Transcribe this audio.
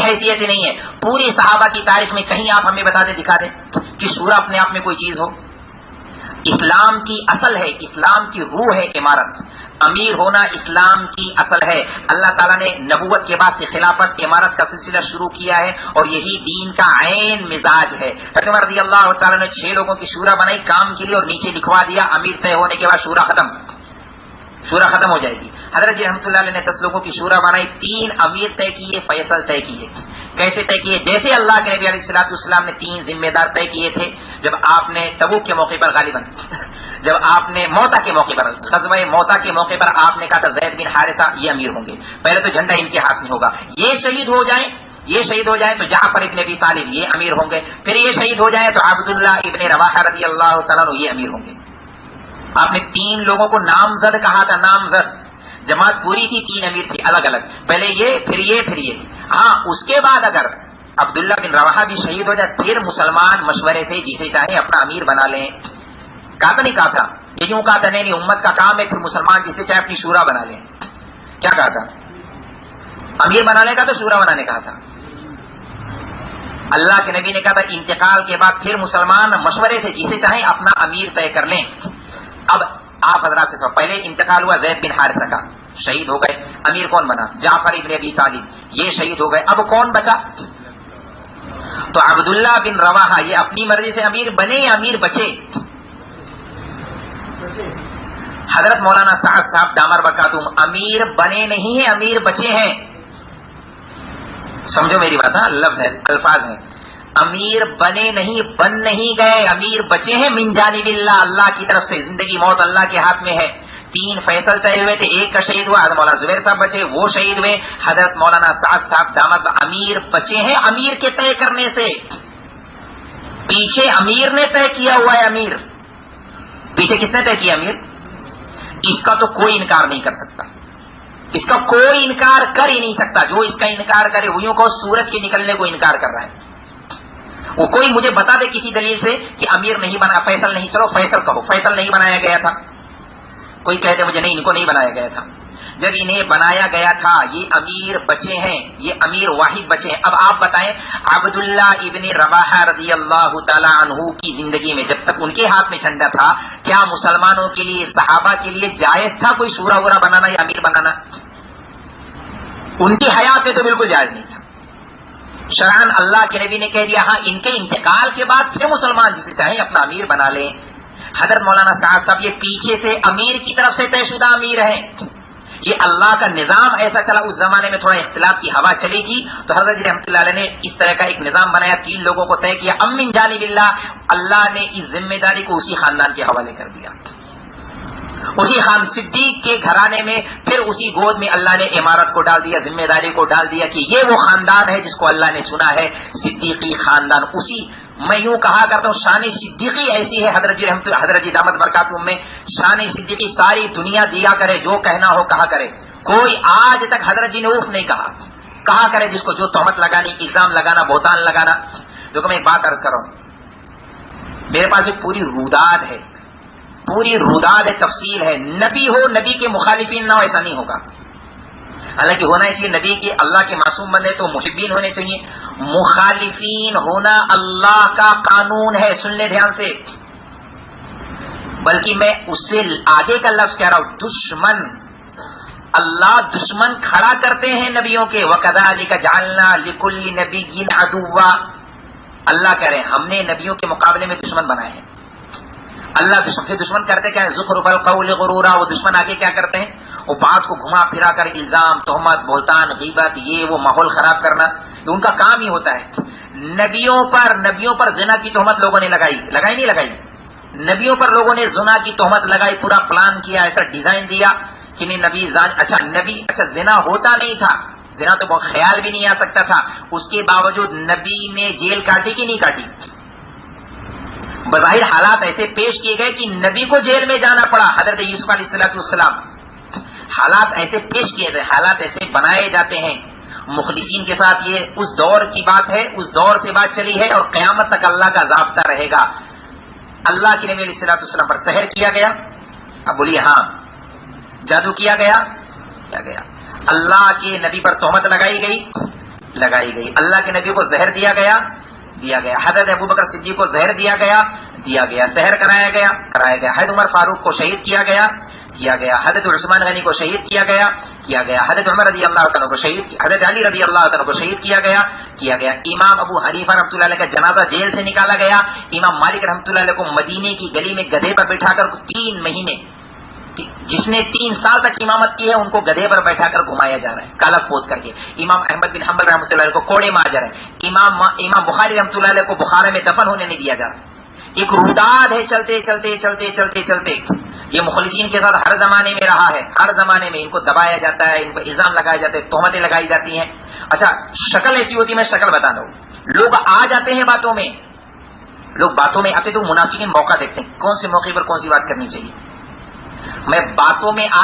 حیثیت ہی نہیں ہے. پوری صحابہ کی تاریخ میں کہیں آپ ہمیں بتا دیں, دکھا دیں کہ شورا اپنے آپ میں کوئی چیز ہو. اسلام کی اصل ہے, اسلام کی روح ہے امارت. امیر ہونا اسلام کی اصل ہے. اللہ تعالیٰ نے نبوت کے بعد سے خلافت امارت کا سلسلہ شروع کیا ہے اور یہی دین کا عین مزاج ہے. حضرت عمر رضی اللہ تعالیٰ نے 6 لوگوں کی شورا بنائی کام کے لیے اور نیچے لکھوا دیا امیر طے ہونے کے بعد شورا ختم ہو جائے گی. حضرت جی رحمۃ اللہ علیہ نے 10 لوگوں کی شورا بنائی, 3 امیر طے کیے, فیصل طے کیے. کیسے طے کیے؟ جیسے اللہ کے نبی علیہ الصلوۃ والسلام نے 3 ذمہ دار طے کیے تھے. جب آپ نے تبوک کے موقع پر غالباً جب آپ نے موتا کے موقع پر غزوہ موتا کے موقع پر آپ نے کہا تھا زید بن حارثہ یہ امیر ہوں گے. پہلے تو جھنڈا ان کے ہاتھ میں ہوگا, یہ شہید ہو جائیں تو جعفر ابن ابی طالب یہ امیر ہوں گے. پھر یہ شہید ہو جائیں تو عبداللہ ابن رواحہ رضی اللہ تعالیٰ عنہ یہ امیر ہوں گے. آپ نے 3 لوگوں کو نامزد کہا تھا, نامزد. جماعت پوری تھی, 3 امیر تھے الگ الگ, پہلے یہ پھر یہ پھر یہ. ہاں اس کے بعد اگر عبداللہ بن رواحہ بھی شہید ہو جائے پھر مسلمان مشورے سے جسے چاہے اپنا امیر بنا لیں. کہا تھا نہیں کہا تھا, یہ کیوں کہا تھا؟ نہیں امت کا کام ہے, پھر مسلمان جسے چاہے اپنی شورا بنا لیں. کیا کہا تھا؟ امیر بنانے کا تو شورا بنانے کہا تھا. اللہ کے نبی نے کہا تھا انتقال کے بعد پھر مسلمان مشورے سے جسے چاہیں اپنا امیر طے کر لیں. اب آپ حضرات سے پہلے انتقال ہوا زید بن حارثہ کا, شہید ہو گئے. امیر کون بنا؟ جعفر ابن ابی طالب, یہ شہید ہو گئے. اب کون بچا؟ تو عبداللہ بن رواحہ یہ اپنی مرضی سے امیر بنے یا امیر بچے؟ حضرت مولانا سعد صاحب دامر برکاتہم امیر بنے نہیں ہیں, امیر بچے ہیں. سمجھو میری بات, ہاں لفظ ہے, الفاظ ہیں. امیر بنے نہیں, بن نہیں گئے, امیر بچے ہیں من جانب اللہ, اللہ کی طرف سے. زندگی موت اللہ کے ہاتھ میں ہے. 3 فیصل طے ہوئے تھے, ایک کا شہید ہوا, حضرت مولانا زبیر صاحب بچے, وہ شہید ہوئے. حضرت مولانا سعد صاحب دامت امیر بچے ہیں امیر کے طے کرنے سے. پیچھے امیر نے طے کیا ہوا ہے. امیر پیچھے کس نے طے کیا؟ امیر. اس کا تو کوئی انکار نہیں کر سکتا, اس کا کوئی انکار کر ہی نہیں سکتا. جو اس کا انکار کرے وہ یوں کو سورج کے نکلنے کو انکار کر رہا ہے. وہ کوئی مجھے بتا دے کسی دلیل سے کہ امیر نہیں بنا, فیصل نہیں, چلو فیصل کہو, فیصل نہیں بنایا گیا تھا. کوئی کہتے مجھے نہیں, ان کو نہیں بنایا گیا تھا. جب انہیں بنایا گیا تھا یہ امیر بچے ہیں, یہ امیر واحد بچے ہیں. اب آپ بتائیں عبداللہ ابن رواحہ رضی اللہ تعالی عنہ کی زندگی میں جب تک ان کے ہاتھ میں جھنڈا تھا, کیا مسلمانوں کے لیے, صحابہ کے لیے جائز تھا کوئی شورا وورا بنانا یا امیر بنانا؟ ان کی حیات میں تو بالکل جائز نہیں تھا. شرعاً اللہ کے نبی نے کہہ دیا ہاں ان کے انتقال کے بعد پھر مسلمان جسے چاہیں اپنا امیر بنا لیں. حضرت مولانا سعد صاحب یہ پیچھے سے امیر کی طرف سے طے شدہ امیر ہیں. یہ اللہ کا نظام ایسا چلا. اس زمانے میں تھوڑا اختلاف کی ہوا چلی تھی تو حضرت جی رحمۃ اللہ علیہ نے اس طرح کا ایک نظام بنایا, 3 لوگوں کو طے کیا من جانب اللہ. اللہ نے اس ذمہ داری کو اسی خاندان کے حوالے کر دیا. اسی خان صدیق کے گھرانے میں پھر اسی گود میں اللہ نے امارت کو ڈال دیا, ذمہ داری کو ڈال دیا کہ یہ وہ خاندان ہے جس کو اللہ نے چنا ہے, صدیقی خاندان. اسی میں یوں کہا کرتا ہوں شان صدیقی ایسی ہے حضرت جی دامت برکاتہم میں, شان صدیقی ساری دنیا دیا کرے, جو کہنا ہو کہا کرے. کوئی آج تک حضرت جی نے اوف نہیں کہا کرے جس کو جو تہمت لگانی, الزام لگانا, بہتان لگانا. جو کہ میں ایک بات عرض کر رہا ہوں, میرے پاس ایک پوری روداد ہے, تفصیل ہے. نبی ہو, نبی کے مخالفین نہ ہو, ایسا نہیں ہوگا. حالانکہ ہونا چاہیے نبی کے, اللہ کے معصوم بندے تو محبین ہونے چاہیے. مخالفین ہونا اللہ کا قانون ہے, سن لے دھیان سے. بلکہ میں اس سے آگے کا لفظ کہہ رہا ہوں, دشمن. اللہ دشمن کھڑا کرتے ہیں نبیوں کے. وَكَذَلِكَ جَعَلْنَا لِكُلِّ نَبِيٍّ عَدُوًّا. اللہ کہہ رہے ہیں ہم نے نبیوں کے مقابلے میں دشمن بنائے ہیں. اللہ دشمن کرتے کیا ہے؟ زخرف القول غرورا. وہ دشمن آگے کیا کرتے ہیں؟ وہ بات کو گھما پھرا کر الزام, تہمت, بہتان, غیبت, یہ وہ ماحول خراب کرنا, یہ ان کا کام ہی ہوتا ہے. نبیوں پر زنا کی تہمت لوگوں نے لگائی. نبیوں پر لوگوں نے زنا کی تہمت لگائی, پورا پلان کیا, ایسا ڈیزائن دیا کہ نبی زنا ہوتا نہیں تھا, زنا تو بہت خیال بھی نہیں آ سکتا تھا. اس کے باوجود نبی نے جیل کاٹی کہ نہیں کاٹی؟ بظاہر حالات ایسے پیش کیے گئے کہ نبی کو جیل میں جانا پڑا. حضرت یوسف علیہ السلام حالات ایسے پیش کیے گئے, حالات ایسے بنائے جاتے ہیں مخلصین کے ساتھ. یہ اس دور کی بات ہے, اس دور سے بات چلی ہے اور قیامت تک اللہ کا ضابطہ رہے گا. اللہ کے نبی علیہ السلام پر سحر کیا گیا. اب بولیے ہاں, جادو کیا گیا. اللہ کے نبی پر تہمت لگائی گئی. لگائی گئی. اللہ کے نبی کو زہر دیا گیا, حضرت ابوبکر صدیق کو زہر دیا گیا, سحر کرایا گیا, حضرت عمر فاروق کو شہید کیا گیا, حضرت عثمان غنی کو شہید کیا گیا, حضرت عمر رضی اللہ عنہ کو شہید, حضرت علی رضی اللہ عنہ کو شہید کیا گیا. امام ابو حنیفہ رحمۃ اللہ علیہ کا جنازہ جیل سے نکالا گیا. امام مالک رحمۃ اللہ علیہ کو مدینے کی گلی میں گدھے پر بٹھا کر 3 مہینے, جس نے 3 سال تک امامت کی ہے ان کو گدھے پر بیٹھا کر گھمایا جا رہا ہے کالا پھوت کر کے. امام احمد بن حنبل رحمۃ اللہ علیہ کو کوڑے مار جا رہے ہیں. امام بخاری رحمۃ اللہ علیہ کو بخارا میں دفن ہونے نہیں دیا جا رہا. ایک روداد ہے چلتے. یہ مخلصین کے ساتھ ہر زمانے میں رہا ہے, ہر زمانے میں ان کو دبایا جاتا ہے, ان کو الزام لگائے جاتے ہیں, تہمتیں لگائی جاتی ہیں. اچھا شکل ایسی ہوتی ہے, میں شکل بتا دوں, لوگ آ جاتے ہیں باتوں میں, آتے تو منافقین موقع دیکھتے ہیں کون سے موقع پر کون سی بات کرنی چاہیے. میں باتوں میں آ